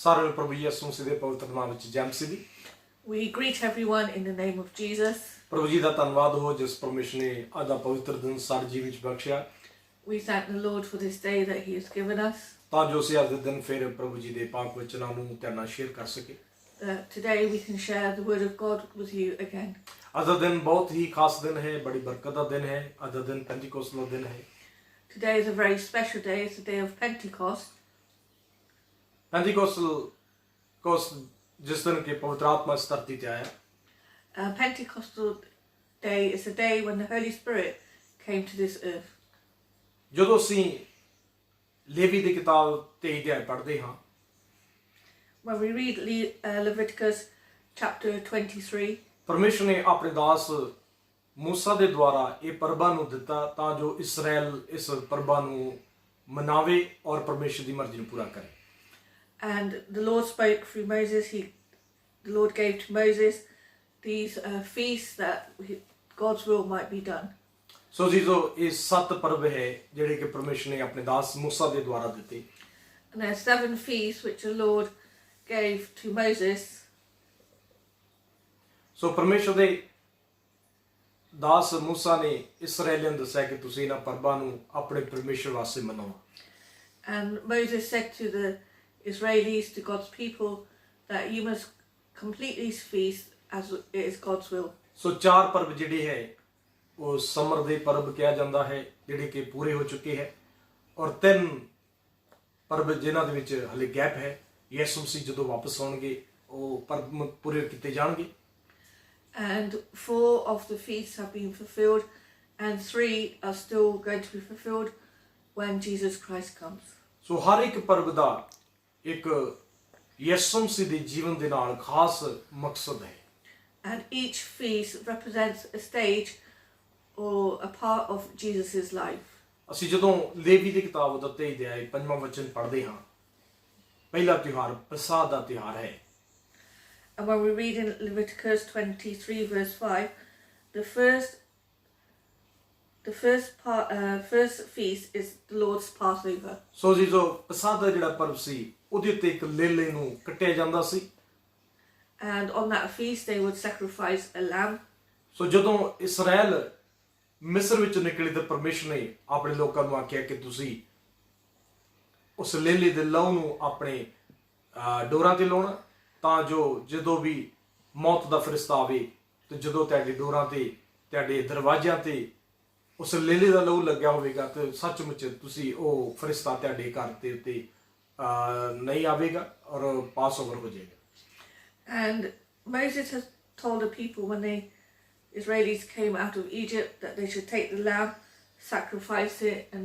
सारे ਨੂੰ ਪ੍ਰਭੂ ਯਿਸੂ ਮਸੀਹ ਦੇ ਪਵਿੱਤਰ ਨਾਮ ਵਿੱਚ ਜੈ ਮਸੀਹ ਦੀ। We greet everyone in the name of Jesus. ਪ੍ਰਭੂ ਜੀ ਦਾ ਧੰਨਵਾਦ ਹੋ ਜਿਸ ਪਰਮੇਸ਼ਰ ਨੇ ਅੱਜ ਦਾ ਪਵਿੱਤਰ ਦਿਨ ਸਾਡੇ ਜੀਵਨ ਵਿੱਚ ਬਖਸ਼ਿਆ। We thank the Lord for this day that He has given us. ਤਾਂ ਜੋ ਅਸੀਂ ਅੱਜ ਦੇ ਦਿਨ ਫਿਰ ਪ੍ਰਭੂ ਜੀ ਦੇ ਪਾਕ ਵਚਨਾਂ ਨੂੰ ਤੁਹਾਡੇ ਨਾਲ ਸ਼ੇਅਰ ਕਰ ਸਕੇ। Today we can share the word of God with you again. ਅੱਜ ਦਾ ਦਿਨ ਬਹੁਤ ਹੀ ਖਾਸ ਦਿਨ ਹੈ, ਬੜੀ ਬਰਕਤ ਦਾ ਦਿਨ ਹੈ। ਅੱਜ ਦਾ ਦਿਨ ਪੈਂਤੀਕੋਸਤ ਦਾ ਦਿਨ ਹੈ। Today is a very special day. It's the day of Pentecost. ਪੈਂਤੀਕੋਸਤ ਜਿਸ ਦਿਨ ਕਿ ਪਵਿੱਤਰ ਆਤਮਾ ਇਸ ਧਰਤੀ ਤੇ ਆਇਆ। Pentecostal day is the day when the Holy Spirit came to this earth. ਜਦੋਂ ਅਸੀਂ ਲੇਵੀ ਦੀ ਕਿਤਾਬ 23 ਅਧਿਆਇ ਪੜ੍ਹਦੇ ਹਾਂ, When we read Leviticus chapter 23, ਪਰਮੇਸ਼ਰ ਨੇ ਆਪਣੇ ਦਾਸ ਮੂਸਾ ਦੇ ਦੁਆਰਾ ਇਹ ਪਰਬਾਂ ਨੂੰ ਦਿੱਤਾ ਤਾਂ ਜੋ ਇਸਰਾਇਲ ਇਸ ਪਰਬਾਂ ਨੂੰ ਮਨਾਵੇ ਔਰ ਪਰਮੇਸ਼ਰ ਦੀ ਮਰਜ਼ੀ ਨੂੰ ਪੂਰਾ ਕਰੇ। and the Lord spoke through Moses. The Lord gave to Moses these feasts that God's will might be done. ਸੋ ਜੀਜੋ ਇਹ 7 ਪਰਬ ਹੈ ਜਿਹੜੇ ਕਿ ਪਰਮੇਸ਼ਰ ਨੇ ਆਪਣੇ ਦਾਸ ਮੂਸਾ ਦੇ ਦੁਆਰਾ ਦਿੱਤੇ। And there are 7 feasts which the Lord gave to Moses. ਸੋ ਪਰਮੇਸ਼ਰ ਦੇ ਦਾਸ ਮੂਸਾ ਨੇ ਇਸਰਾਏਲੀਆਂ ਨੂੰ ਦੱਸਿਆ ਕਿ ਤੁਸੀਂ ਇਹਨਾਂ ਪਰਬਾਂ ਨੂੰ ਆਪਣੇ ਪਰਮੇਸ਼ਰ ਵਾਸਤੇ ਮਨਾਓ। And Moses said to the Israelis, to God's people, that you must complete these feasts as it is God's will. ਸੋ 4 ਪਰਬ ਜਿਹੜੇ ਹੈ ਉਹ ਸਮਰ ਦੇ ਪਰਬ ਕਿਹਾ ਜਾਂਦਾ ਹੈ ਜਿਹੜੇ ਕਿ ਪੂਰੇ ਹੋ ਚੁੱਕੇ ਹੈ, ਔਰ 3 ਪਰਬ ਜਿਨ੍ਹਾਂ ਦੇ ਵਿੱਚ ਹਲੇ ਗੈਪ ਹੈ। ਯਿਸੂ ਮਸੀਹ ਜਦੋਂ ਵਾਪਸ ਆਉਣਗੇ ਉਹ ਪਰਬ ਪੂਰੇ ਕੀਤੇ ਜਾਣਗੇ। And 4 of the feasts have been fulfilled, and 3 are still going to be fulfilled when Jesus Christ comes. ਸੋ ਹਰ ਇੱਕ ਪਰਬ ਦਾ ਇੱਕ ਯਿਸੂ ਮਸੀਹ ਦੇ ਜੀਵਨ ਦੇ ਨਾਲ ਖਾਸ ਮਕਸਦ ਹੈ। And each feast represents a stage or a part of Jesus' life. ਅਸੀਂ ਜਦੋਂ ਲੇਵੀ ਦੀ ਕਿਤਾਬ ਦਾ 23 ਅਧਿਆਇ 5ਵਾਂ ਵਚਨ ਪੜ੍ਹਦੇ ਹਾਂ, ਪਹਿਲਾ ਤਿਉਹਾਰ ਪਸਖਾ ਦਾ ਤਿਉਹਾਰ ਹੈ। And when we read in Leviticus 23 verse 5, the first feast is the Lord's Passover. ਸੋ ਜੀਜੋ ਪਸਖਾ ਦਾ ਜਿਹੜਾ ਪਰਬ ਸੀ ਉਹਦੇ ਉੱਤੇ ਇੱਕ ਲੇਲੇ ਨੂੰ ਕੱਟਿਆ ਜਾਂਦਾ ਸੀ। And on that feast they would sacrifice a lamb. ਸੋ ਜਦੋਂ ਇਸਰਾਇਲ ਮਿਸਰ ਵਿੱਚੋਂ ਨਿਕਲੇ ਤਾਂ ਪਰਮੇਸ਼ਰ ਨੇ ਆਪਣੇ ਲੋਕਾਂ ਨੂੰ ਆਖਿਆ ਕਿ ਤੁਸੀਂ ਉਸ ਲੇਲੇ ਦੇ ਲਹੂ ਨੂੰ ਆਪਣੇ ਡੋਰਾਂ ਤੇ ਲਾਉਣਾ, ਤਾਂ ਜੋ ਜਦੋਂ ਵੀ ਮੌਤ ਦਾ ਫਰਿਸ਼ਤਾ ਆਵੇ ਤੇ ਜਦੋਂ ਤੁਹਾਡੇ ਡੋਰਾਂ ਤੇ ਤੁਹਾਡੇ ਦਰਵਾਜ਼ਿਆਂ ਤੇ ਉਸ ਲੇਲੇ ਦਾ ਲਹੂ ਲੱਗਿਆ ਹੋਵੇਗਾ ਤੇ ਸੱਚਮੁੱਚ ਤੁਸੀਂ ਉਹ ਫਰਿਸ਼ਤਾ ਤੁਹਾਡੇ ਘਰ ਦੇ ਉੱਤੇ ਨਹੀਂ ਆਵੇਗਾ ਔਰ ਪਾਸ ਓਵਰ ਹੋ ਜਾਏਗਾ। And Moses has told the people when the Israelis came out of Egypt that they should take the lamb, sacrifice it, and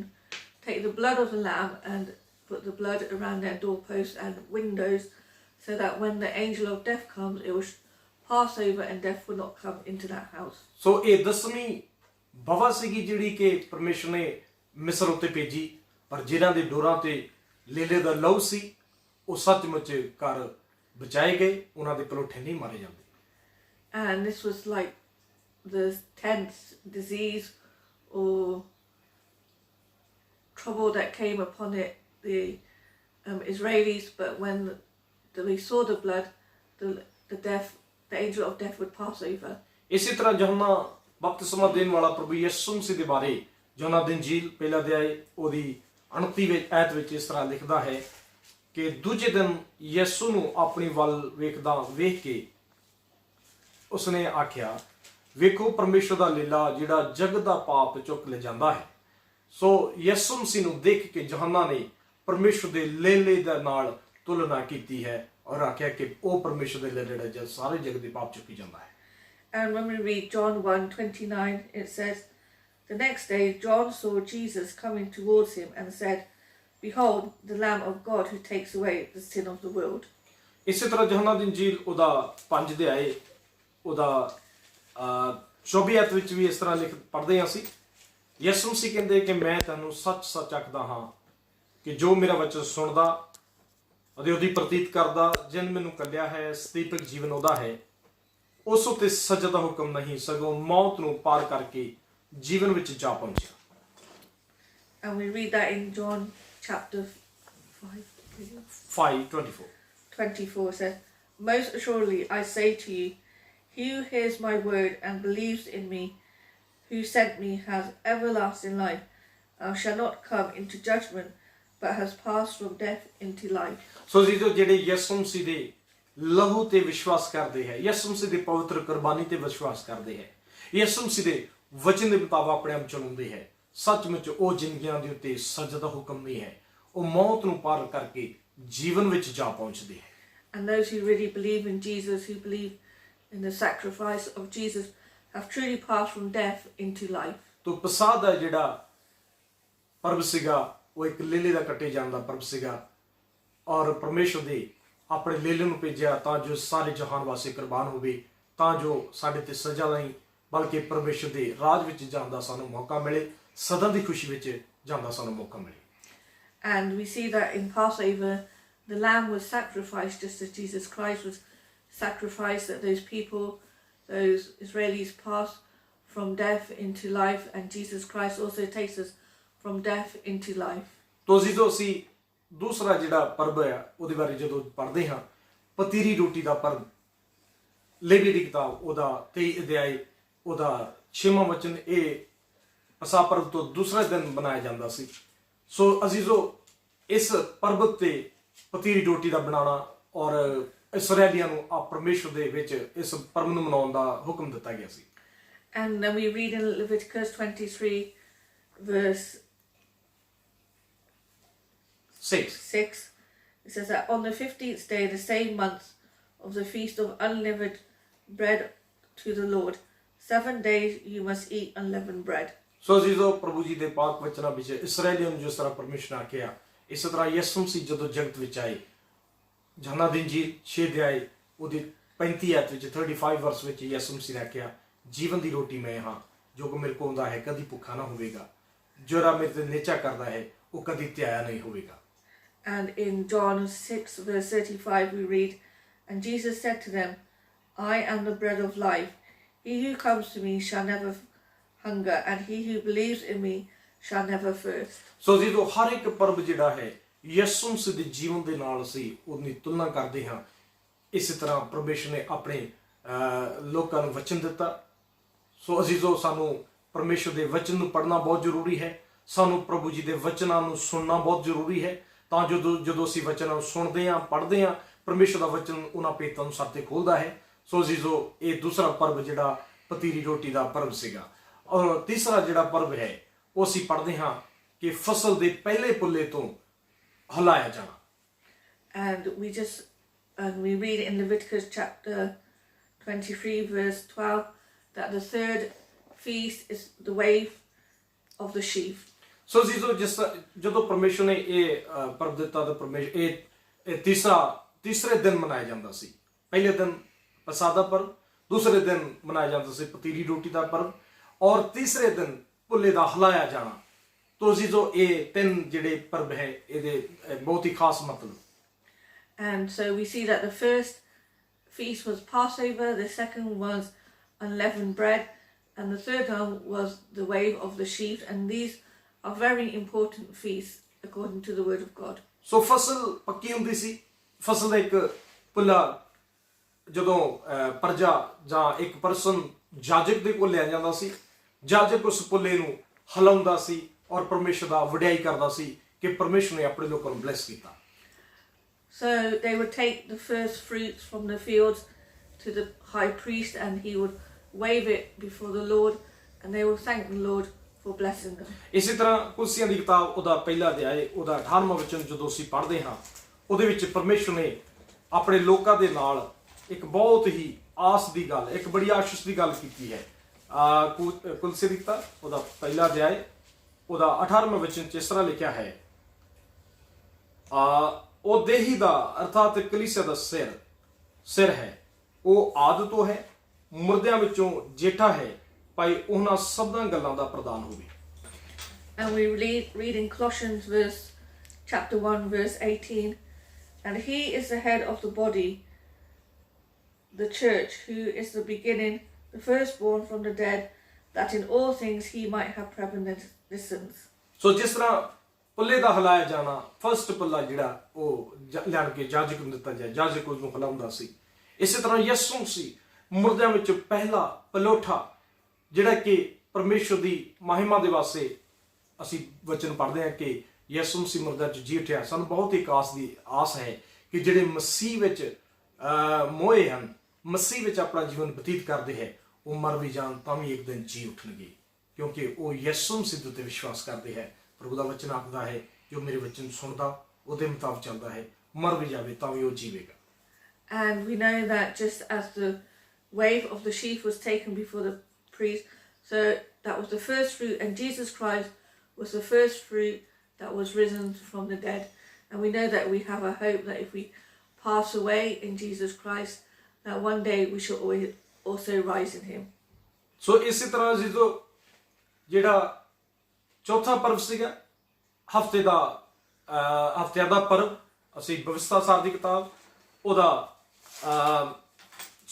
take the blood of the lamb and put the blood around their doorposts and windows, so that when the angel of death comes, it will pass over and death will not come into that house. ਸੋ ਇਹ 10ਵੀਂ ਬਵਾ ਸੀਗੀ ਜਿਹੜੀ ਕਿ ਪਰਮੇਸ਼ਰ ਨੇ ਮਿਸਰ ਉੱਤੇ ਭੇਜੀ, ਪਰ ਜਿਨ੍ਹਾਂ ਦੇ ਡੋਰਾਂ ਤੇ ਲੇਲੇ ਦਾ ਲਹੂ ਸੀ ਉਹ ਸੱਚਮੁੱਚ ਘਰ ਬਚਾਏ ਗਏ, ਉਹਨਾਂ ਦੇ ਪਲੋਠੇ ਨਹੀਂ ਮਾਰੇ ਜਾਂਦੇ। And this was like the 10th disease or trouble that came upon the Israelis, but when we saw the blood, the angel of death would pass over. ਇਸੇ ਤਰ੍ਹਾਂ ਯਹੋਨਾ ਬਪਤਿਸਮਾ ਦੇਣ ਵਾਲਾ ਪ੍ਰਭੂ ਯਿਸੂ ਮਸੀਹ ਦੇ ਬਾਰੇ ਯਹੋਨਾ ਦੀ ਇੰਜੀਲ ਪਹਿਲਾ ਅਧਿਆਇ ਉਹਦੀ 29ਵੇਂ ਆਇਤ ਵਿੱਚ ਇਸ ਤਰ੍ਹਾਂ ਲਿਖਦਾ ਹੈ ਕਿ ਦੂਜੇ ਦਿਨ ਯਿਸੂ ਨੂੰ ਆਪਣੀ ਵੱਲ ਵੇਖ ਕੇ ਉਸਨੇ ਆਖਿਆ, ਵੇਖੋ ਪਰਮੇਸ਼ਰ ਦਾ ਲੀਲਾ ਜਿਹੜਾ ਜਗਤ ਦਾ ਪਾਪ ਚੁੱਕ ਲੈ ਜਾਂਦਾ ਹੈ। ਸੋ ਯਿਸੂ ਮਸੀਹ ਨੂੰ ਦੇਖ ਕੇ ਯਹੋਨਾ ਨੇ ਪਰਮੇਸ਼ਰ ਦੇ ਲੇਲੇ ਦੇ ਨਾਲ ਤੁਲਨਾ ਕੀਤੀ ਹੈ ਔਰ ਆਖਿਆ ਕਿ ਉਹ ਪਰਮੇਸ਼ਰ ਦੇ ਲੇਲੇ ਜਿਹੜਾ ਸਾਰੇ ਜਗਤ ਦੇ ਪਾਪ ਚੁੱਕੀ ਜਾਂਦਾ ਹੈ। And when we read John 1:29, it says, the next day John saw Jesus coming towards him and said, behold, the Lamb of God who takes away the sin of the world. ਇਸੇ ਤਰ੍ਹਾਂ ਯਹੋਨਾ ਦੀ ਇੰਜੀਲ ਉਹਦਾ 5 ਅਧਿਆਇ ਉਹਦਾ 24 ਆਇਤ ਵਿੱਚ ਵੀ ਇਸ ਤਰ੍ਹਾਂ ਪੜ੍ਹਦੇ ਹਾਂ ਅਸੀਂ, ਯਿਸੂ ਮਸੀਹ ਕਹਿੰਦੇ ਕਿ ਮੈਂ ਤੁਹਾਨੂੰ ਸੱਚ ਸੱਚ ਆਖਦਾ ਹਾਂ ਕਿ ਜੋ ਮੇਰਾ ਵਚਨ ਸੁਣਦਾ ਅਤੇ ਉਹਦੀ ਪ੍ਰਤੀਤ ਕਰਦਾ, ਜਿਨ ਮੈਨੂੰ ਕੱਲਿਆ ਹੈ ਸਤੀਪਕ ਜੀਵਨ ਉਹਦਾ ਹੈ, ਉਸ ਉੱਤੇ ਸਜ਼ਾ ਦਾ ਹੁਕਮ ਨਹੀਂ ਸਗੋਂ ਮੌਤ ਨੂੰ ਪਾਰ ਕਰਕੇ ਜੀਵਨ ਵਿੱਚ ਜਾ ਪਹੁੰਚਿਆ। And we read that in John chapter 5:24. 24 says, Most assuredly I say to you, he who hears my word and believes in me who sent me has everlasting life, and shall not come into judgment, but has passed from death into life. ਸੋ ਜੀ ਜਿਹੜੇ ਯਿਸੂ ਮਸੀਹ ਦੇ ਲਹੂ ਤੇ ਵਿਸ਼ਵਾਸ ਕਰਦੇ ਹੈ, ਯਿਸੂ ਮਸੀਹ ਦੀ ਪਵਿੱਤਰ ਕੁਰਬਾਨੀ ਤੇ ਵਿਸ਼ਵਾਸ ਕਰਦੇ ਹੈ, ਯਿਸੂ ਮਸੀਹ ਦੇ ਵਚਨ ਦੇ ਮੁਤਾਬਕ ਆਪਣੇ ਆਪ ਚਲਾਉਂਦੇ ਹੈ, ਸੱਚਮੁੱਚ ਉਹ ਜ਼ਿੰਦਗੀਆਂ ਦੇ ਉੱਤੇ ਸਜ਼ਾ ਦਾ ਹੁਕਮ ਨਹੀਂ ਹੈ, ਉਹ ਮੌਤ ਨੂੰ ਪਾਰ ਕਰਕੇ ਜੀਵਨ ਵਿੱਚ ਜਾ ਪਹੁੰਚਦੇ ਹੈ. And those who really believe in Jesus, who believe in the sacrifice of Jesus, have truly passed from death into life. ਤੋ ਪਸਾਹ ਦਾ ਜਿਹੜਾ ਪਰਬ ਸੀਗਾ ਉਹ ਇੱਕ ਲੇਲੇ ਦਾ ਕੱਟੇ ਜਾਣ ਦਾ ਪਰਬ ਸੀਗਾ, ਔਰ ਪਰਮੇਸ਼ਰ ਦੇ ਆਪਣੇ ਲੇਲੇ ਨੂੰ ਭੇਜਿਆ ਤਾਂ ਜੋ ਸਾਰੇ ਜਹਾਨ ਵਾਸਤੇ ਕੁਰਬਾਨ ਹੋਵੇ, ਤਾਂ ਜੋ ਸਾਡੇ ਤੇ ਸਜ਼ਾ ਨਹੀਂ ਬਲਕਿ ਪਰਮੇਸ਼ਰ ਦੇ ਰਾਜ ਵਿੱਚ ਜਾਣ ਦਾ ਸਾਨੂੰ ਮੌਕਾ ਮਿਲੇ, ਸਦਾ ਦੀ ਖੁਸ਼ੀ ਵਿੱਚ ਜਾਣ ਦਾ ਸਾਨੂੰ ਮੌਕਾ ਮਿਲੇ. And we see that in Passover, the lamb was sacrificed just as Jesus Christ was sacrificed, that those people, those Israelis, pass from death into life, and Jesus Christ also takes us from death into life. ਤੋ ਜਦੋਂ ਅਸੀਂ ਦੂਸਰਾ ਜਿਹੜਾ ਪਰਬ ਹੈ ਉਹਦੇ ਬਾਰੇ ਜਦੋਂ ਪੜ੍ਹਦੇ ਹਾਂ, ਪਤੀਰੀ ਰੋਟੀ ਦਾ ਪਰਬ, ਲੇਵੀ ਦੀ ਕਿਤਾਬ ਉਹਦਾ 23 ਅਧਿਆਇ ਉਹਦਾ 6ਵਾਂ ਵਚਨ, ਇਹ ਪਸਾ ਪਰਬ ਤੋਂ ਦੂਸਰੇ ਦਿਨ ਬਣਾਇਆ ਜਾਂਦਾ ਸੀ. ਸੋ ਅਜ਼ੀਜ਼ੋ, ਇਸ ਪਰਬ ਤੇ ਪਤੀਰੀ ਰੋਟੀ ਦਾ ਬਣਾਉਣਾ ਔਰ ਇਸਰਾਏਲੀਆਂ ਨੂੰ ਆ ਪਰਮੇਸ਼ਰ ਦੇ ਵਿੱਚ ਇਸ ਪਰਬ ਨੂੰ ਮਨਾਉਣ ਦਾ ਹੁਕਮ ਦਿੱਤਾ ਗਿਆ ਸੀ. And then we read in Leviticus 23 verse 6, it says that on the 15th day, the same month of the feast of unleavened bread to the Lord, 7 days you must eat unleavened bread. ਸੋ ਅਜ਼ੀਜ਼ੋ, ਪ੍ਰਭੂ ਜੀ ਦੇ ਪਾਕ ਵਚਨਾਂ ਵਿੱਚ ਇਸਰਾਏਲੀਆਂ ਨੂੰ ਜਿਸ ਤਰ੍ਹਾਂ ਪਰਮੇਸ਼ਰ ਨੇ ਆਖਿਆ, ਇਸੇ ਤਰ੍ਹਾਂ ਯਿਸੂ ਮਸੀਹ ਜਦੋਂ ਜਗਤ ਵਿੱਚ ਆਏ, ਯਹੋਨਾ ਦੀ ਇੰਜੀਲ 6 ਅਧਿਆਇ ਉਹਦੀ 35 ਆਇਤ ਵਿੱਚ 35 ਵਰਸ ਵਿੱਚ ਯਿਸੂ ਮਸੀਹ ਨੇ ਆਖਿਆ, ਜੀਵਨ ਦੀ ਰੋਟੀ ਮੈਂ ਹਾਂ, ਜੋ ਕਿ ਮੇਰੇ ਕੋਲ ਆਉਂਦਾ ਹੈ ਕਦੀ ਭੁੱਖਾ ਨਾ ਹੋਵੇਗਾ, ਜਿਹੜਾ ਮੇਰੇ ਤੇ ਨਿਹਚਾ ਕਰਦਾ ਹੈ ਉਹ ਕਦੀ ਧਿਆਇਆ ਨਹੀਂ ਹੋਵੇਗਾ. And in John 6 verse 35 we read, And Jesus said to them, I am the bread of life. He who comes to me shall never hunger, and he who believes in me shall never thirst. ਸੋ ਜਦੋਂ ਹਰ ਇੱਕ ਪਰਬ ਜਿਹੜਾ ਹੈ ਯਿਸੂ ਮਸੀਹ ਦੇ ਜੀਵਨ ਦੇ ਨਾਲ ਅਸੀਂ ਉਹਦੀ ਤੁਲਨਾ ਕਰਦੇ ਹਾਂ, ਇਸੇ ਤਰ੍ਹਾਂ ਪਰਮੇਸ਼ਰ ਨੇ ਆਪਣੇ ਲੋਕਾਂ ਨੂੰ ਵਚਨ ਦਿੱਤਾ. ਸੋ ਅਜ਼ੀਜ਼ੋ, ਸਾਨੂੰ ਪਰਮੇਸ਼ਰ ਦੇ ਵਚਨ ਨੂੰ ਪੜ੍ਹਨਾ ਬਹੁਤ ਜ਼ਰੂਰੀ ਹੈ, ਸਾਨੂੰ ਪ੍ਰਭੂ ਜੀ ਦੇ ਵਚਨਾਂ ਨੂੰ ਸੁਣਨਾ ਬਹੁਤ ਜ਼ਰੂਰੀ ਹੈ, ਤਾਂ ਜਦੋਂ ਅਸੀਂ ਵਚਨਾਂ ਨੂੰ ਸੁਣਦੇ ਹਾਂ, ਪੜ੍ਹਦੇ ਹਾਂ, ਪਰਮੇਸ਼ਰ ਦਾ ਵਚਨ ਉਹਨਾਂ ਭੇਤਾਂ ਨੂੰ ਸਾਡੇ ਖੋਲ੍ਹਦਾ ਹੈ. ਸੋ ਅਜ਼ੀਜ਼ੋ, ਇਹ ਦੂਸਰਾ ਪਰਬ ਜਿਹੜਾ ਪਤੀਰੀ ਰੋਟੀ ਦਾ ਪਰਬ ਸੀਗਾ. ਔਰ ਤੀਸਰਾ ਜਿਹੜਾ ਪਰਬ ਹੈ ਉਹ ਅਸੀਂ ਪੜ੍ਹਦੇ ਹਾਂ ਕਿ ਫਸਲ ਦੇ ਪਹਿਲੇ ਪੁੱਲੇ ਤੋਂ ਹਲਾਇਆ ਜਾਣਾ. And we read in Leviticus chapter 23 verse 12 that the third feast is the wave of the sheaf. ਸੋ ਜੀਜ਼ੋ, ਜਦੋਂ ਪਰਮੇਸ਼ਰ ਨੇ ਇਹ ਪਰਬ ਦਿੱਤਾ ਤਾਂ ਪਰਮੇਸ਼ਰ ਇਹ ਤੀਸਰੇ ਦਿਨ ਮਨਾਇਆ ਜਾਂਦਾ ਸੀ. ਪਹਿਲੇ ਦਿਨ ਪਸਾ ਦਾ ਪਰਬ, ਦੂਸਰੇ ਦਿਨ ਮਨਾਇਆ ਜਾਂਦਾ ਸੀ ਪਤੀਰੀ ਰੋਟੀ ਦਾ ਪਰਬ, ਔਰ ਤੀਸਰੇ ਦਿਨ ਭੁੱਲੇ ਦਾ ਹਲਾਇਆ ਜਾਣਾ. ਤੋ ਜੀਜ਼ੋ, ਇਹ ਤਿੰਨ ਜਿਹੜੇ ਪਰਬ ਹੈ ਇਹਦੇ ਬਹੁਤ ਹੀ ਖਾਸ ਮਤਲਬ. And so we see that the first feast was Passover, the second was unleavened bread, and the third one was the wave of the sheaf, and these are very important feasts according to the word of God. ਸੋ ਫਸਲ ਪੱਕੀ ਹੁੰਦੀ ਸੀ. ਫਸਲ ਦਾ ਇੱਕ ਪੁੱਲਾ ਜਦੋਂ ਪ੍ਰਜਾ ਜਾਂ ਇੱਕ person ਜਾਜਕ ਦੇ ਕੋਲ ਲਿਆ ਜਾਂਦਾ ਸੀ, ਜਾਜਕ ਉਸ ਪੁੱਲੇ ਨੂੰ ਹਿਲਾਉਂਦਾ ਸੀ ਔਰ ਪਰਮੇਸ਼ਰ ਦਾ ਵਡਿਆਈ ਕਰਦਾ ਸੀ ਕਿ ਪਰਮੇਸ਼ਰ ਨੇ ਆਪਣੇ ਲੋਕਾਂ ਨੂੰ ਬਲੈਸ ਕੀਤਾ. So they would take the first fruits from the fields to the high priest, and he would wave it before the Lord, and they would thank the Lord for blessing them. ਇਸੇ ਤਰ੍ਹਾਂ ਕੁਲਸੀਆਂ ਦੀ ਕਿਤਾਬ ਉਹਦਾ ਪਹਿਲਾ ਅਧਿਆਇ ਉਹਦਾ 18ਵਾਂ ਵਚਨ ਜਦੋਂ ਅਸੀਂ ਪੜ੍ਹਦੇ ਹਾਂ, ਉਹਦੇ ਵਿੱਚ ਪਰਮੇਸ਼ਰ ਨੇ ਆਪਣੇ ਲੋਕਾਂ ਦੇ ਨਾਲ ਇੱਕ ਬਹੁਤ ਹੀ ਆਸ ਦੀ ਗੱਲ, ਇੱਕ ਬੜੀ ਆਸ਼ੀਸ਼ ਦੀ ਗੱਲ ਕੀਤੀ ਹੈ. ਕੁਲਸੀ ਦੀ ਕਿਤਾਬ ਉਹਦਾ ਪਹਿਲਾ ਅਧਿਆਇ ਉਹਦਾ 18ਵਾਂ ਵਚਨ 'ਚ ਇਸ ਤਰ੍ਹਾਂ ਲਿਖਿਆ ਹੈ, ਉਹ ਦੇਹੀ ਦਾ ਅਰਥਾਤ ਕਲੀਸਿਆ ਦਾ ਸਿਰ ਹੈ, ਉਹ ਆਦਿ ਤੋਂ ਹੈ, ਮੁਰਦਿਆਂ ਵਿੱਚੋਂ ਜੇਠਾ ਹੈ, ਭਾਈ ਉਹਨਾਂ ਸਭਨਾਂ ਗੱਲਾਂ ਦਾ ਪ੍ਰਦਾਨ ਹੋਵੇ. And we read in Colossians chapter 1 verse 18, and he is the head of the body, the church, who is the beginning, the firstborn from the dead, that in all things he might have preeminence. ਸੋ ਜਿਸ ਤਰ੍ਹਾਂ ਪੱਲੇ ਦਾ ਹਿਲਾਇਆ ਜਾਣਾ, first ਪੱਲਾ ਜਿਹੜਾ ਉਹ ਲਿਆਣ ਕੇ ਜਾਜਕ ਨੂੰ ਦਿੱਤਾ ਜਾਏ, ਜਾਜਕ ਉਸ ਨੂੰ ਹਿਲਾਉਂਦਾ ਸੀ। ਇਸੇ ਤਰ੍ਹਾਂ ਯਿਸੂ ਸੀ ਮੁਰਦਿਆਂ ਵਿੱਚ ਪਹਿਲਾ ਪਲੋਠਾ, ਜਿਹੜਾ ਕਿ ਪਰਮੇਸ਼ਰ ਦੀ ਮਹਿਮਾ ਦੇ ਵਾਸਤੇ ਅਸੀਂ ਵਚਨ ਪੜ੍ਹਦੇ ਹਾਂ ਕਿ ਯਿਸੂ ਸੀ ਮੁਰਦਿਆਂ 'ਚ ਜੀ ਉੱਠਿਆ। ਸਾਨੂੰ ਬਹੁਤ ਹੀ ਆਸ ਹੈ ਕਿ ਜਿਹੜੇ ਮਸੀਹ ਵਿੱਚ ਮੋਏ ਹਨ, ਮਸੀਹ ਵਿੱਚ ਆਪਣਾ ਜੀਵਨ ਬਤੀਤ ਕਰਦੇ ਹੈ, ਉਹ ਮਰ ਵੀ ਜਾਣ ਤਾਂ ਵੀ ਇੱਕ ਦਿਨ ਜੀ ਉੱਠਣਗੇ, ਕਿਉਂਕਿ ਉਹ ਯਿਸੂ ਮਸੀਹ ਉੱਤੇ ਵਿਸ਼ਵਾਸ ਕਰਦੇ ਹੈ। ਪ੍ਰਭੂ ਦਾ ਵਚਨ ਆਖਦਾ ਹੈ, ਜੋ ਮੇਰੇ ਵਚਨ ਸੁਣਦਾ ਉਹਦੇ ਮੁਤਾਬਕ ਚੱਲਦਾ ਹੈ, ਮਰ ਵੀ ਜਾਵੇ ਤਾਂ ਵੀ ਉਹ ਜੀਵੇਗਾ। And we know that just as the wave of the sheaf was taken before the priest, so that was the first fruit, and Jesus Christ was the first fruit that was risen from the dead. And we know that we have a hope that if we pass away in Jesus Christ, that one day we shall always also rise in him. ਸੋ ਇਸੇ ਤਰ੍ਹਾਂ ਜਦੋਂ ਜਿਹੜਾ ਚੌਥਾ ਪਰਵ ਸੀਗਾ ਹਫ਼ਤਿਆਂ ਦਾ ਪਰਵ, ਅਸੀਂ ਵਿਵਸਥਾ ਸਾਰ ਦੀ ਕਿਤਾਬ ਉਹਦਾ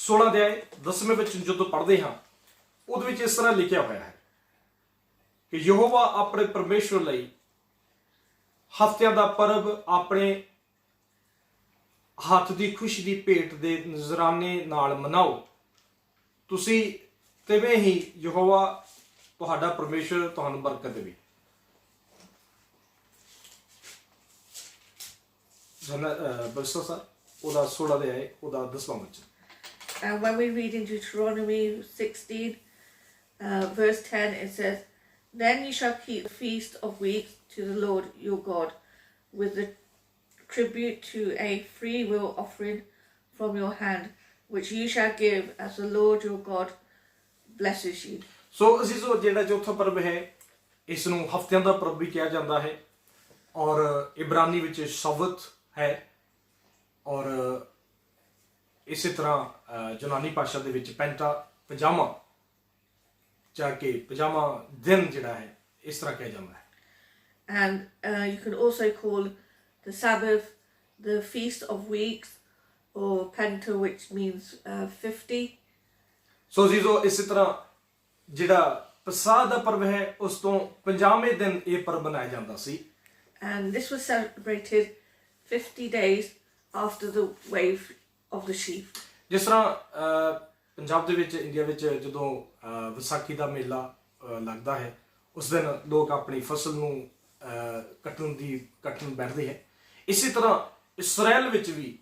16 ਅਧਿਆਇ 10ਵੇਂ ਵਿੱਚ ਜਦੋਂ ਪੜ੍ਹਦੇ ਹਾਂ, ਉਹਦੇ ਵਿੱਚ ਇਸ ਤਰ੍ਹਾਂ ਲਿਖਿਆ ਹੋਇਆ ਹੈ ਕਿ ਯਹੋਵਾ ਆਪਣੇ ਪਰਮੇਸ਼ਵਰ ਲਈ ਹਫ਼ਤਿਆਂ ਦਾ ਪਰਬ ਆਪਣੇ ਹੱਥ ਦੀ ਖੁਸ਼ੀ ਦੀ ਭੇਟ ਦੇ ਨਜ਼ਰਾਨੇ ਨਾਲ ਮਨਾਓ। ਤੁਸੀਂ ਤਿਵੇਂ ਹੀ ਯਹੋਵਾ ਤੁਹਾਡਾ ਪਰਮੇਸ਼ਰ ਤੁਹਾਨੂੰ ਬਰਕਤ ਦੇਵੇ। ਬਰਸੋ ਸਰ ਉਹਦਾ 16 ਦੇ ਆਏ ਉਹਦਾ 10ਵਾਂ ਵਿੱਚ। And when we read in Deuteronomy 16, verse 10, it says, "Then you shall keep the feast of weeks to the Lord your God, with the tribute to a free will offering from your hand, which you shall give as the Lord your God blesses you." ਸੋ ਅਜ਼ੀਜ਼ੋ, ਜਿਹੜਾ ਚੌਥਾ ਪਰਬ ਹੈ ਇਸ ਨੂੰ ਹਫ਼ਤਿਆਂ ਦਾ ਪਰਬ ਵੀ ਕਿਹਾ ਜਾਂਦਾ ਹੈ, ਔਰ ਇਬਰਾਨੀ ਵਿੱਚ ਸ਼ਬਤ ਹੈ, ਔਰ ਇਸੇ ਤਰ੍ਹਾਂ ਯੂਨਾਨੀ ਭਾਸ਼ਾ ਦੇ ਵਿੱਚ ਪਜਾਮਾ ਜਾ ਕੇ ਪਜਾਮਾ ਦਿਨ ਜਿਹੜਾ ਹੈ ਇਸ ਤਰ੍ਹਾਂ ਕਿਹਾ ਜਾਂਦਾ ਹੈ। And you can also call the Sabbath the Feast of Weeks, or Penta, which means 50. ਸੋ ਅਜ਼ੀਜ਼ੋ, ਇਸੇ ਤਰ੍ਹਾਂ ਜਿਹੜਾ ਪਸਾਹ ਦਾ ਪਰਬ ਹੈ ਉਸ ਤੋਂ 50ਵੇਂ ਦਿਨ ਇਹ ਪਰਬ ਮਨਾਇਆ ਜਾਂਦਾ ਸੀ। And this was celebrated 50 days after the wave of the sheaf. ਜਿਸ ਤਰ੍ਹਾਂ ਪੰਜਾਬ ਦੇ ਵਿੱਚ, ਇੰਡੀਆ ਵਿੱਚ ਜਦੋਂ ਵਿਸਾਖੀ ਦਾ ਮੇਲਾ ਲੱਗਦਾ ਹੈ, ਉਸ ਦਿਨ ਲੋਕ ਆਪਣੀ ਫਸਲ ਨੂੰ ਕੱਟਣ ਬੈਠਦੇ ਹੈ। ਇਸੇ ਤਰ੍ਹਾਂ ਇਸਰਾਇਲ ਵਿੱਚ ਵੀ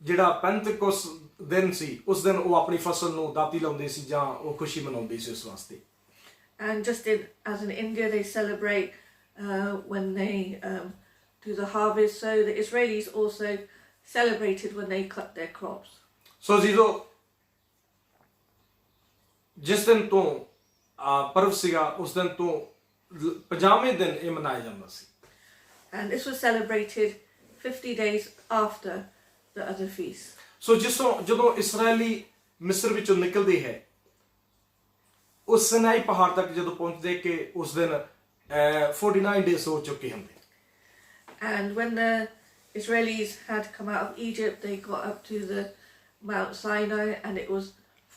ਜਿਹੜਾ ਪੈਂਤੇਕੋਸ ਦਿਨ ਸੀ, ਉਸ ਦਿਨ ਉਹ ਆਪਣੀ ਫਸਲ ਨੂੰ ਦਾਤੀ ਲਾਉਂਦੇ ਸੀ ਜਾਂ ਉਹ ਖੁਸ਼ੀ ਮਨਾਉਂਦੇ ਸੀ ਉਸ ਵਾਸਤੇ। And just as in India they celebrate when they do the harvest, so the Israelis also celebrated when they cut their crops. ਸੋ ਜੀਦੋ, ਜਿਸ ਦਿਨ ਤੋਂ ਪਰਵ ਸੀਗਾ ਉਸ ਦਿਨ ਤੋਂ 50ਵੇਂ ਦਿਨ ਇਹ ਮਨਾਇਆ ਜਾਂਦਾ ਸੀ। And this was celebrated 50 days after the other feasts. ਸੋ ਜਦੋਂ ਇਸਰਾਇਲੀ ਮਿਸਰ ਵਿੱਚੋਂ ਨਿਕਲਦੇ ਹੈ, ਉਸ ਸਿਨਾਈ ਪਹਾੜ ਤੱਕ ਜਦੋਂ ਪਹੁੰਚਦੇ ਕਿ ਉਸ ਦਿਨ 49 ਡੇਜ਼ ਹੋ ਚੁੱਕੇ ਹੁੰਦੇ। And when the Israelis had come out of Egypt, they got up to the Mount Sinai, and it was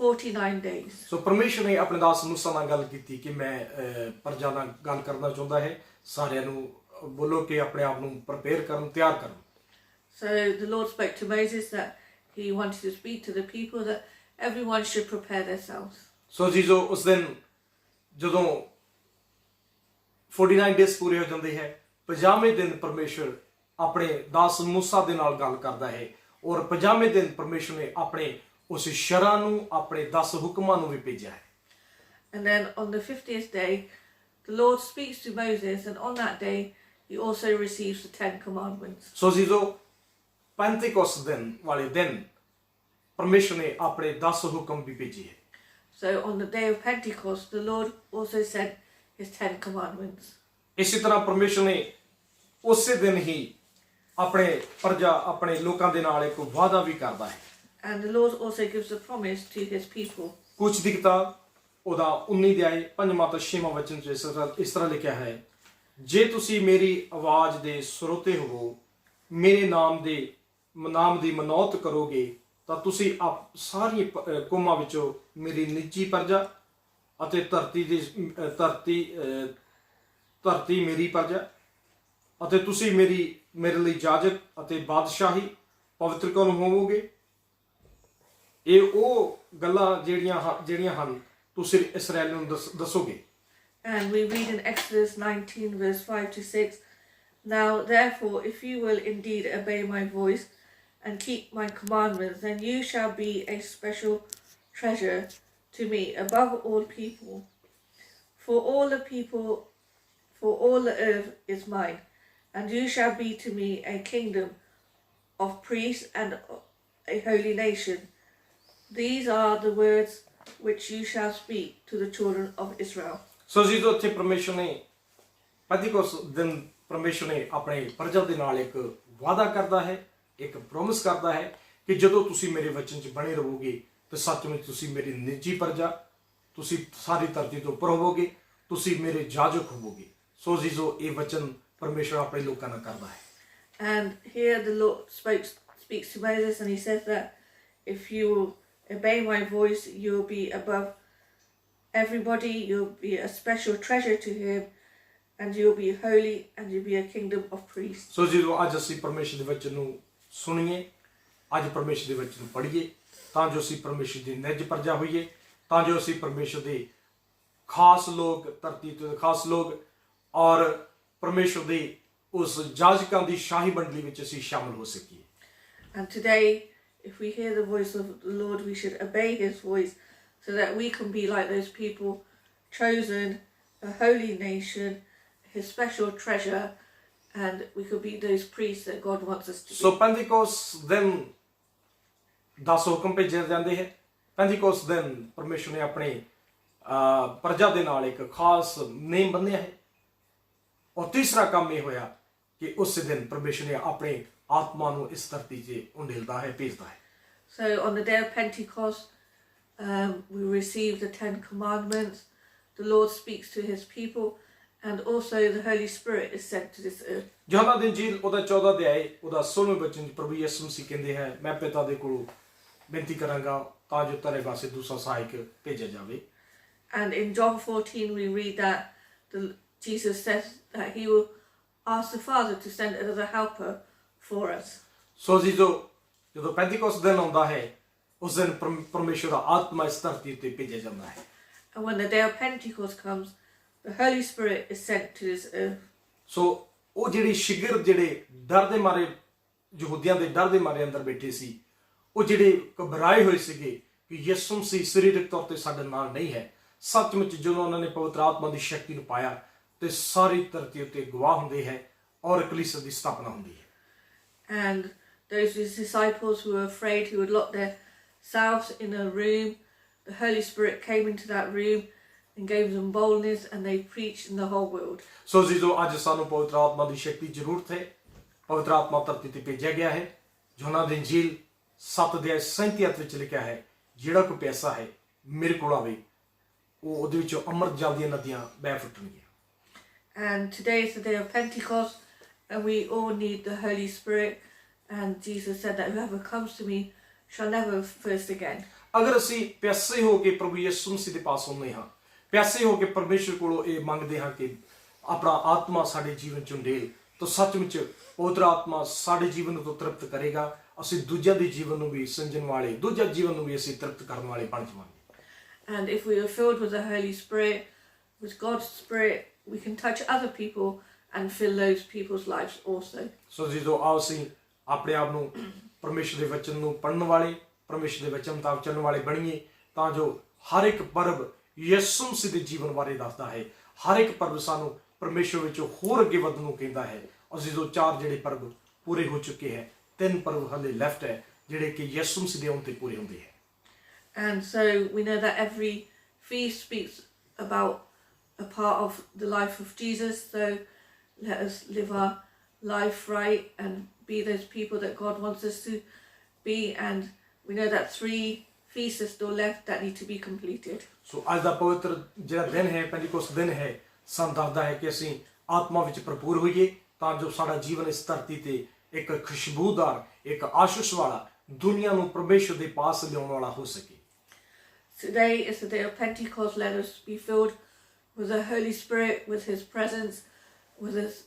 49 days. ਸੋ ਪਰਮੇਸ਼ਰ ਨੇ ਆਪਣੇ ਦਾਸ ਮੂਸਾ ਨਾਲ ਗੱਲ ਕੀਤੀ ਕਿ ਮੈਂ ਪ੍ਰਜਾ ਨਾਲ ਗੱਲ ਕਰਨਾ ਚਾਹੁੰਦਾ ਹੈ, ਸਾਰਿਆਂ ਨੂੰ ਬੋਲੋ ਕਿ ਆਪਣੇ ਆਪ ਨੂੰ ਪ੍ਰਪੇਅਰ ਕਰਨ, ਤਿਆਰ ਕਰਨ। So the Lord spoke to Moses that he wanted to speak to the people that everyone should prepare themselves. ਸੋ ਜੀਜੋ, ਉਸ ਦਿਨ ਜਦੋਂ 49 ਡੇਜ਼ ਪੂਰੇ ਹੋ ਜਾਂਦੇ ਹੈ, 50ਵੇਂ ਦਿਨ ਪਰਮੇਸ਼ਰ ਆਪਣੇ ਦਾਸ ਮੂਸਾ ਦੇ ਨਾਲ ਗੱਲ ਕਰਦਾ ਹੈ, ਔਰ 50ਵੇਂ ਦਿਨ ਪਰਮੇਸ਼ਰ ਨੇ ਆਪਣੇ ਉਸ ਸ਼ਰਾਂ ਨੂੰ, ਆਪਣੇ 10 ਹੁਕਮਾਂ ਨੂੰ ਵੀ ਭੇਜਿਆ ਹੈ। And then on the 50th day, the Lord speaks to Moses, and on that day he also receives the 10 commandments. ਸੋ ਜੀਜੋ, ਪੈਂਤੇਕੋਸ ਦਿਨ ਵਾਲੇ ਦਿਨ ਪਰਮੇਸ਼ਰ ਨੇ ਆਪਣੇ 10 ਹੁਕਮ ਵੀ ਭੇਜੇ ਹੈ। So on the day of Pentecost, the Lord also sent his 10 commandments. ਇਸੇ ਤਰ੍ਹਾਂ ਪਰਮੇਸ਼ਰ ਨੇ ਉਸੇ ਦਿਨ ਹੀ ਆਪਣੇ ਲੋਕਾਂ ਦੇ ਨਾਲ ਇੱਕ ਵਾਅਦਾ ਵੀ ਕਰਦਾ ਹੈ। And the Lord also gives a promise to his people. ਕੁਛ ਦੀ ਕਿਤਾਬ ਉਹਦਾ 19 ਅਧਿਆਇ 5ਵਾਂ ਤੋਂ 6ਵਾਂ ਵਚਨ ਚ ਇਸ ਤਰ੍ਹਾਂ ਲਿਖਿਆ ਹੈ, ਜੇ ਤੁਸੀਂ ਮੇਰੀ ਆਵਾਜ਼ ਦੇ ਸਰੋਤੇ ਹੋਵੋ, ਮੇਰੇ ਨਾਮ ਦੀ ਮਨੌਤ ਕਰੋਗੇ, ਤਾਂ ਤੁਸੀਂ ਸਾਰੀਆਂ ਕੌਮਾਂ ਵਿੱਚੋਂ ਮੇਰੀ ਨਿੱਜੀ ਪ੍ਰਜਾ ਅਤੇ ਧਰਤੀ ਮੇਰੀ ਪ੍ਰਜਾ ਅਤੇ ਤੁਸੀਂ ਮੇਰੇ ਲਈ ਜਾਜਕ ਅਤੇ ਬਾਦਸ਼ਾਹੀ ਪਵਿੱਤਰ ਕੌਮ ਹੋਵੋਗੇ। ਇਹ ਉਹ ਗੱਲਾਂ ਜਿਹੜੀਆਂ ਹਨ ਤੁਸੀਂ ਇਸਰਾਏਲ ਨੂੰ ਦੱਸੋਗੇ। And we read in Exodus 19 verse 5 to 6, Now therefore if you will indeed obey my voice and keep my commandments, then you shall be a special treasure to me above all people. For all the earth is mine, and you shall be to me a kingdom of priests and a holy nation. These are the words which you shall speak to the children of Israel. ਸੋ ਜਦੋਂ ਇੱਥੇ ਪਰਮੇਸ਼ਰ ਨੇ ਪੈਂਤੀਕੋਸ ਦਿਨ ਪਰਮੇਸ਼ਰ ਨੇ ਆਪਣੇ ਪ੍ਰਜਾ ਦੇ ਨਾਲ ਇੱਕ ਵਾਅਦਾ ਕਰਦਾ ਹੈ, ਇੱਕ ਪ੍ਰੋਮਿਸ ਕਰਦਾ ਹੈ ਕਿ ਜਦੋਂ ਤੁਸੀਂ ਮੇਰੇ ਵਚਨ 'ਚ ਬਣੇ ਰਹੋਗੇ ਤੇ ਸੱਚਮੁੱਚ ਤੁਸੀਂ ਮੇਰੀ ਨਿੱਜੀ ਪ੍ਰਜਾ, ਤੁਸੀਂ ਸਾਰੀ ਧਰਤੀ ਤੋਂ ਉੱਪਰ ਹੋਵੋਗੇ, ਤੁਸੀਂ ਮੇਰੇ ਜਾਜਕ ਹੋਵੋਗੇ। ਸੋ ਜੀਜ਼ੋ ਇਹ ਵਚਨ ਪਰਮੇਸ਼ਰ ਆਪਣੇ ਲੋਕਾਂ ਨਾਲ ਕਰਦਾ ਹੈ। And here the Lord speaks to Moses, and he says that if you obey my voice, you will be above everybody, you'll be a special treasure to him, and you'll be holy, and you'll be a kingdom of priests. ਸੋ ਜਦੋਂ ਅੱਜ ਅਸੀਂ ਪਰਮੇਸ਼ਰ ਦੇ ਵਚਨ ਨੂੰ ਸੁਣੀਏ, ਅੱਜ ਪਰਮੇਸ਼ਰ ਦੇ ਵਚਨ ਨੂੰ ਪੜ੍ਹੀਏ, ਤਾਂ ਜੋ ਅਸੀਂ ਪਰਮੇਸ਼ਰ ਦੀ ਨਿੱਜ ਪ੍ਰਜਾ ਹੋਈਏ, ਤਾਂ ਜੋ ਅਸੀਂ ਪਰਮੇਸ਼ਰ ਦੇ ਖਾਸ ਲੋਕ, ਧਰਤੀ ਤੇ ਖਾਸ ਲੋਕ ਔਰ ਪਰਮੇਸ਼ਰ ਦੇ ਉਸ ਜਾਜਕਾਂ ਦੀ ਸ਼ਾਹੀ ਮੰਡਲੀ ਵਿੱਚ ਅਸੀਂ ਸ਼ਾਮਲ ਹੋ ਸਕੀਏ। And today, if we hear the voice of the Lord, we should obey his voice so that we can be like those people, chosen, a holy nation, his special treasure, and we could be those priests that God wants us to be. ਸੋ ਪੈਂਤੀਕੋਸ ਦਿਨ 10 ਹੁਕਮ ਭੇਜੇ ਜਾਂਦੇ ਹੈ। ਪੈਂਤੀਕੋਸ ਦਿਨ ਪਰਮੇਸ਼ਰ ਨੇ ਆਪਣੇ ਪ੍ਰਜਾ ਦੇ ਨਾਲ ਇੱਕ ਖਾਸ ਨੇਮ ਬੰਨਿਆ ਹੈ। ਔਰ ਤੀਸਰਾ ਕੰਮ ਇਹ ਹੋਇਆ ਕਿ ਉਸ ਦਿਨ ਪਰਮੇਸ਼ਰ ਨੇ ਆਪਣੇ ਆਤਮਾ ਨੂੰ ਇਸ ਧਰਤੀ 'ਤੇ ਉੰਡੇਲਦਾ ਹੈ, ਭੇਜਦਾ ਹੈ। So on the day of Pentecost, we receive the 10 commandments. The Lord speaks to his people, and also the Holy Spirit is sent to this earth. ਯੋਹੰਨਾ ਦੀ ਇੰਜੀਲ ਉਹਦਾ 14 ਅਧਿਆਇ ਉਹਦਾ 16ਵੇਂ ਵਚਨ 'ਚ ਪ੍ਰਭੂ ਯਿਸੂ ਮਸੀਹ ਕਹਿੰਦੇ ਹੈ, ਮੈਂ ਪਿਤਾ ਦੇ ਕੋਲੋਂ ਬੇਨਤੀ ਕਰਾਂਗਾ ਤਾਂ ਜੋ ਤੇਰੇ ਵਾਸਤੇ ਦੂਸਰਾ ਸਹਾਇਕ ਭੇਜਿਆ ਜਾਵੇ। And in John 14 we read that Jesus says that he will ask the Father to send another helper for us. ਸੋ ਜਦੋਂ ਪੈਂਤੀਕੋਸ ਦਿਨ ਆਉਂਦਾ ਹੈ, ਉਸ ਦਿਨ ਪਰਮੇਸ਼ਰ ਦਾ ਆਤਮਾ ਇਸ ਧਰਤੀ ਉੱਤੇ ਭੇਜਿਆ ਜਾਂਦਾ ਹੈ। And when the day of Pentecost comes, the Holy Spirit is sent to this earth. ਸੋ ਉਹ ਜਿਹੜੇ ਡਰ ਦੇ ਮਾਰੇ, ਯਹੂਦੀਆਂ ਦੇ ਡਰ ਦੇ ਮਾਰੇ ਅੰਦਰ ਬੈਠੇ ਸੀ, ਉਹ ਜਿਹੜੇ ਘਬਰਾਏ ਹੋਏ ਸੀਗੇ ਕਿ ਯਿਸੂ ਮਸੀਹ ਸਰੀਰਕ ਤੌਰ ਤੇ ਸਾਡੇ ਨਾਲ ਨਹੀਂ ਹੈ, ਸੱਚਮੁੱਚ ਜਦੋਂ ਉਹਨਾਂ ਨੇ ਪਵਿੱਤਰ ਆਤਮਾ ਦੀ ਸ਼ਕਤੀ ਨੂੰ ਪਾਇਆ ਤੇ ਸਾਰੀ ਧਰਤੀ ਉੱਤੇ ਗਵਾਹ ਹੁੰਦੇ ਹੈ ਔਰ ਕਲੀਸਿਆ ਦੀ ਸਥਾਪਨਾ ਹੁੰਦੀ ਹੈ। And those disciples who were afraid, who had locked themselves in a room, the Holy Spirit came into that room and gave them boldness, and they preached in the whole world. ਸੋ ਜਦੋਂ ਅੱਜ ਸਾਨੂੰ ਪਵਿੱਤਰ ਆਤਮਾ ਦੀ ਸ਼ਕਤੀ ਜ਼ਰੂਰਤ ਹੈ, ਪਵਿੱਤਰ ਆਤਮਾ ਧਰਤੀ ਤੇ ਭੇਜਿਆ ਗਿਆ ਹੈ। ਯੋਹੰਨਾ ਦੀ ਇੰਜੀਲ 7 ਅਧਿਆਇ 37 ਵਿੱਚ ਲਿਖਿਆ ਹੈ, ਜਿਹੜਾ ਕੋਈ ਪਿਆਸਾ ਹੈ ਮੇਰੇ ਕੋਲ ਆਵੇ, ਉਹ ਉਹਦੇ ਵਿੱਚੋਂ ਅੰਮ੍ਰਿਤ ਜਲ ਦੀਆਂ ਨਦੀਆਂ ਵਹਿ ਫੁੱਟਣਗੀਆਂ। And today is the day of Pentecost, and we all need the Holy Spirit. And Jesus said that whoever comes to me shall never thirst again. ਅਗਰ ਅਸੀਂ ਪਿਆਸੇ ਹੋ ਕੇ ਪ੍ਰਭੂ ਯਿਸੂ ਮਸੀਹ ਦੇ ਪਾਸ ਆਉਂਦੇ ਹਾਂ, ਪਿਆਸੇ ਹੋ ਕੇ ਪਰਮੇਸ਼ਰ ਕੋਲੋਂ ਇਹ ਮੰਗਦੇ ਹਾਂ ਕਿ ਆਪਣਾ ਆਤਮਾ ਸਾਡੇ ਜੀਵਨ 'ਚ ਢੇਲ, ਤਾਂ ਸੱਚਮੁੱਚ ਪਵਿੱਤਰ ਆਤਮਾ ਸਾਡੇ ਜੀਵਨ ਨੂੰ ਤ੍ਰਿਪਤ ਕਰੇਗਾ। ਅਸੀਂ ਦੂਜਿਆਂ ਦੇ ਜੀਵਨ ਨੂੰ ਵੀ ਸਿੰਜਣ ਵਾਲੇ, ਦੂਜਾ ਜੀਵਨ ਨੂੰ ਵੀ ਅਸੀਂ ਤ੍ਰਿਪਤ ਕਰਨ ਵਾਲੇ ਬਣ ਜਾਵਾਂਗੇ। And if we are filled with the Holy Spirit, with God's Spirit, we can touch other people and fill those people's lives also. ਸੋ ਜਦੋਂ ਆਓ ਅਸੀਂ ਆਪਣੇ ਆਪ ਨੂੰ ਪਰਮੇਸ਼ਰ ਦੇ ਵਚਨ ਨੂੰ ਪੜ੍ਹਨ ਵਾਲੇ, ਪਰਮੇਸ਼ਰ ਦੇ ਵਚਨ ਮੁਤਾਬਕ ਚੱਲਣ ਵਾਲੇ ਬਣੀਏ, ਤਾਂ ਜੋ ਹਰ ਇੱਕ ਪਰਬ ਯਿਸੂ ਮਸੀਹ ਦੇ ਜੀਵਨ ਬਾਰੇ ਦੱਸਦਾ ਹੈ। ਹਰ ਇੱਕ ਪਰਬ ਸਾਨੂੰ ਪਰਮੇਸ਼ਰ ਵਿੱਚ ਹੋਰ ਅੱਗੇ ਵਧਣ ਨੂੰ ਕਹਿੰਦਾ ਹੈ। ਅਸੀਂ ਜੋ 4 ਜਿਹੜੇ ਪਰਬ ਪੂਰੇ ਹੋ ਚੁੱਕੇ ਹੈ, 3 ਪਰਬ ਹਾਲੇ ਲੈਫਟ ਹੈ ਜਿਹੜੇ ਕਿ ਯਿਸੂ ਮਸੀਹ ਦੇ ਆਉਣ ਤੇ ਪੂਰੇ ਹੁੰਦੇ ਹੈ। And so we know that every feast speaks about a part of the life of Jesus. So let us live our life right and be those people that God wants us to be. And we know that 3 feasts are still left that need to be completed. ਸੋ ਅੱਜ ਦਾ ਪਵਿੱਤਰ ਜਿਹੜਾ ਦਿਨ ਹੈ, ਪੈਂਤੀਕੋਸ ਦਿਨ ਹੈ, ਸਾਨੂੰ ਦੱਸਦਾ ਹੈ ਕਿ ਅਸੀਂ ਆਤਮਾ ਵਿੱਚ ਭਰਪੂਰ ਹੋਈਏ, ਤਾਂ ਜੋ ਸਾਡਾ ਜੀਵਨ ਇਸ ਧਰਤੀ ਤੇ ਇੱਕ ਖੁਸ਼ਬੂਦਾਰ, ਇੱਕ ਆਸ਼ੀਸ਼ ਵਾਲਾ, ਦੁਨੀਆ ਨੂੰ ਪਰਮੇਸ਼ਰ ਦੇ ਪਾਸ ਲਿਆਉਣ ਵਾਲਾ ਹੋ ਸਕੇ। Today is the day of Pentecost. Let us be filled with the Holy Spirit, with his presence, with his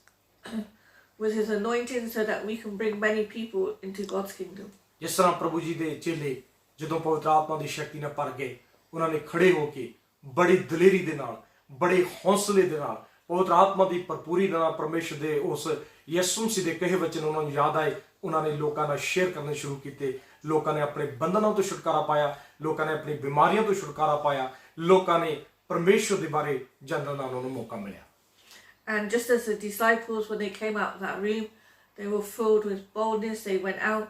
with his anointing so that we can bring many people into God's kingdom. ਜਿਸ ਤਰ੍ਹਾਂ ਪ੍ਰਭੂ ਜੀ ਦੇ ਚੇਲੇ ਜਦੋਂ ਪਵਿੱਤਰ ਆਤਮਾ ਦੀ ਸ਼ਕਤੀ ਨਾਲ ਭਰ ਗਏ, ਉਹਨਾਂ ਨੇ ਖੜੇ ਹੋ ਕੇ ਬੜੀ ਦਲੇਰੀ ਦੇ ਨਾਲ, ਬੜੇ ਹੌਸਲੇ ਦੇ ਨਾਲ, ਪਵਿੱਤਰ ਆਤਮਾ ਦੀ ਭਰਪੂਰੀ ਦੇ ਨਾਲ ਪਰਮੇਸ਼ਰ ਦੇ ਉਸ ਯਿਸੂ ਮਸੀਹ ਦੇ ਕਹੇ ਵਚਨ ਉਹਨਾਂ ਨੂੰ ਯਾਦ ਆਏ। ਉਹਨਾਂ ਨੇ ਲੋਕਾਂ ਨਾਲ ਸ਼ੇਅਰ ਕਰਨੇ ਸ਼ੁਰੂ ਕੀਤੇ। ਲੋਕਾਂ ਨੇ ਆਪਣੇ ਬੰਧਨਾਂ ਤੋਂ ਛੁਟਕਾਰਾ ਪਾਇਆ, ਲੋਕਾਂ ਨੇ ਆਪਣੀ ਬਿਮਾਰੀਆਂ ਤੋਂ ਛੁਟਕਾਰਾ ਪਾਇਆ, ਲੋਕਾਂ ਨੇ ਪਰਮੇਸ਼ਰ ਦੇ ਬਾਰੇ ਜਾਣਨ ਦਾ ਉਹਨਾਂ ਨੂੰ ਮੌਕਾ ਮਿਲਿਆ। And just as the disciples, when they came out of that room, they were filled with boldness. They went out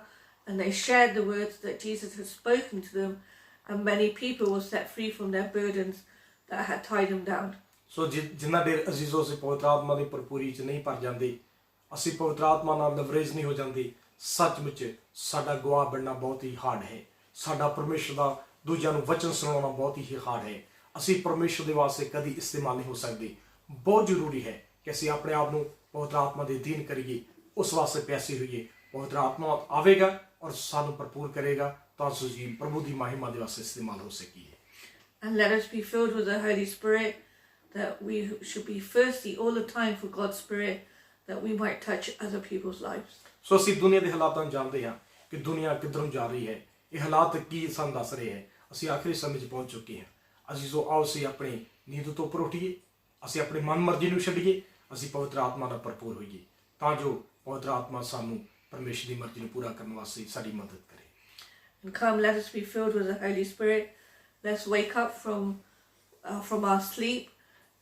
and they shared the words that Jesus had spoken to them, and many people were set free from their burdens that had tied them down. ਸੋ ਜਿੰਨਾ ਦੇਰ ਅਜ਼ੀਜ਼ੋ ਅਸੀਂ ਪਵਿੱਤਰ ਆਤਮਾ ਦੀ ਭਰਪੂਰੀ 'ਚ ਨਹੀਂ ਭਰ ਜਾਂਦੇ, ਅਸੀਂ ਪਵਿੱਤਰ ਆਤਮਾ ਨਾਲ ਲਵਰੇਜ ਨਹੀਂ ਹੋ ਜਾਂਦੇ, ਸੱਚਮੁੱਚ ਸਾਡਾ ਗਵਾਹ ਬਣਨਾ ਬਹੁਤ ਹੀ ਹਾਰਡ ਹੈ। ਸਾਡਾ ਪਰਮੇਸ਼ਰ ਦਾ ਦੂਜਿਆਂ ਨੂੰ ਵਚਨ ਸੁਣਾਉਣਾ ਬਹੁਤ ਹੀ ਹਾਰਡ ਹੈ। ਅਸੀਂ ਪਰਮੇਸ਼ਰ ਦੇ ਵਾਸਤੇ ਕਦੀ ਇਸਤੇਮਾਲ ਨਹੀਂ ਹੋ ਸਕਦੇ। ਬਹੁਤ ਜ਼ਰੂਰੀ ਹੈ ਕਿ ਅਸੀਂ ਆਪਣੇ ਆਪ ਨੂੰ ਪਵਿੱਤਰ ਆਤਮਾ ਦੇ ਅਧੀਨ ਕਰੀਏ, ਉਸ ਵਾਸਤੇ ਪਿਆਸੇ ਹੋਈਏ। ਪਵਿੱਤਰ ਆਤਮਾ ਆਵੇਗਾ ਔਰ ਸਾਨੂੰ ਭਰਪੂਰ ਕਰੇਗਾ ਤਾਂ ਅਸੀਂ ਪ੍ਰਭੂ ਦੀ ਮਹਿਮਾ ਦੇ ਵਾਸਤੇ ਇਸਤੇਮਾਲ ਹੋ ਸਕੀਏ। And let us be filled with the Holy Spirit, that we should be thirsty all the time for God's Spirit, that we might touch other people's lives. ਸੋ ਅਸੀਂ ਦੁਨੀਆ ਦੇ ਹਾਲਾਤਾਂ ਨੂੰ ਜਾਣਦੇ ਹਾਂ ਕਿ ਦੁਨੀਆ ਕਿੱਧਰੋਂ ਜਾ ਰਹੀ ਹੈ। ਇਹ ਹਾਲਾਤ ਕੀ ਸਾਨੂੰ ਦੱਸ ਰਹੇ ਹੈ। ਅਸੀਂ ਆਖਰੀ ਸਮੇਂ 'ਚ ਪਹੁੰਚ ਚੁੱਕੇ ਹਾਂ। ਅਜ਼ੀਜ਼ੋ, ਆਓ ਅਸੀਂ ਆਪਣੀ ਨੀਂਦ ਤੋਂ ਉੱਪਰ ਉੱਠੀਏ, ਅਸੀਂ ਆਪਣੀ ਮਨ ਮਰਜ਼ੀ ਨੂੰ ਛੱਡੀਏ, ਅਸੀਂ ਪਵਿੱਤਰ ਆਤਮਾ ਨਾਲ ਭਰਪੂਰ ਹੋਈਏ ਤਾਂ ਜੋ ਪਵਿੱਤਰ ਆਤਮਾ ਸਾਨੂੰ ਪਰਮੇਸ਼ਰ ਦੀ ਮਰਜ਼ੀ ਨੂੰ ਪੂਰਾ ਕਰਨ ਵਾਸਤੇ ਸਾਡੀ ਮਦਦ ਕਰੇ। And come, let us be filled with the Holy Spirit. Let's wake up from our sleep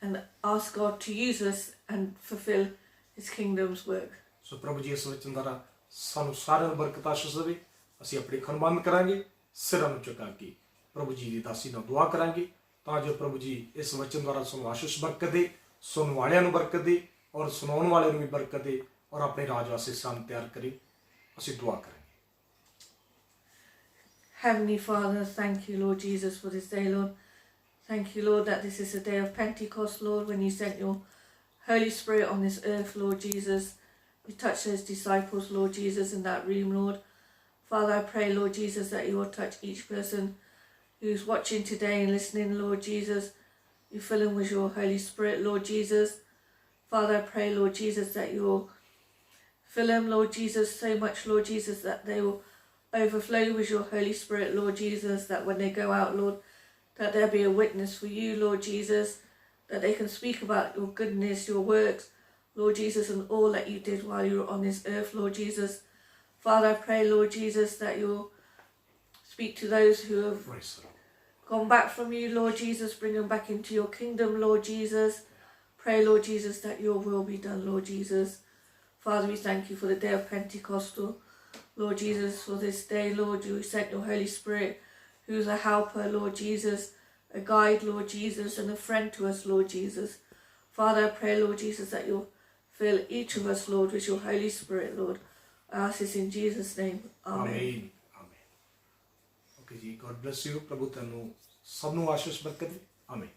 and ask God to use us and fulfill His kingdom's work. ਸੋ ਪ੍ਰਭੂ ਜੀ ਇਸ ਵਚਨ ਦੁਆਰਾ ਸਾਨੂੰ ਸਾਰਿਆਂ ਨੂੰ ਬਰਕਤ ਆਸ਼ੀਸ਼ ਦੇਵੇ। ਅਸੀਂ ਆਪਣੀ ਅੱਖਾਂ ਬੰਦ ਕਰਾਂਗੇ, ਸਿਰਾਂ ਨੂੰ ਝੁਕਾ ਕੇ ਪ੍ਰਭੂ ਜੀ ਦੀ ਦਾਸੀ ਨਾਲ ਦੁਆ ਕਰਾਂਗੇ ਤਾਂ ਜੋ ਪ੍ਰਭੂ ਜੀ ਇਸ ਵਚਨ ਦੁਆਰਾ ਸਾਨੂੰ ਆਸ਼ੀਸ਼ ਬਰਕਤ ਦੇ, ਸੁਣਨ ਵਾਲਿਆਂ ਨੂੰ ਬਰਕਤ ਦੇ ਔਰ ਸੁਣਾਉਣ ਵਾਲਿਆਂ ਨੂੰ ਵੀ ਬਰਕਤ ਦੇ ਔਰ ਆਪਣੇ ਰਾਜ ਵਾਸਤੇ ਸਾਨੂੰ ਤਿਆਰ ਕਰੇ। ਅਸੀਂ ਦੁਆ ਕਰਾਂਗੇ। Heavenly Father, thank you, Lord Jesus, for this day, Lord. Thank you, Lord, that this is the day of Pentecost, Lord, when you sent your Holy Spirit on this earth, Lord Jesus. You touched those disciples, Lord Jesus, in that room, Lord. Father, I pray, Lord Jesus, that you will touch each person who's watching today and listening, Lord Jesus. You fill them with your Holy Spirit, Lord Jesus. Father, I pray, Lord Jesus, that you will fill them, Lord Jesus, so much, Lord Jesus, that they will overflow with your Holy Spirit, Lord Jesus, that when they go out, Lord, that there be a witness for you, Lord Jesus, that they can speak about your goodness, your works, Lord Jesus, and all that you did while you were on this earth, Lord Jesus. Father, I pray, Lord Jesus, that you'll speak to those who have gone back from you, Lord Jesus, bring them back into your kingdom, Lord Jesus. Pray, Lord Jesus, that your will be done, Lord Jesus. Father, we thank you for the day of Pentecostal. Lord Jesus, for this day, Lord, you sent your Holy Spirit, who's a helper, Lord Jesus, a guide, Lord Jesus, and a friend to us, Lord Jesus. Father, I pray, Lord Jesus, that you'll fill each of us, Lord, with your Holy Spirit, Lord. I ask this in Jesus' name. Amen. Amen. Amen. Okay, ji. God bless you. Prabhu tanu sabnu आशीष बरकत दे. Amen.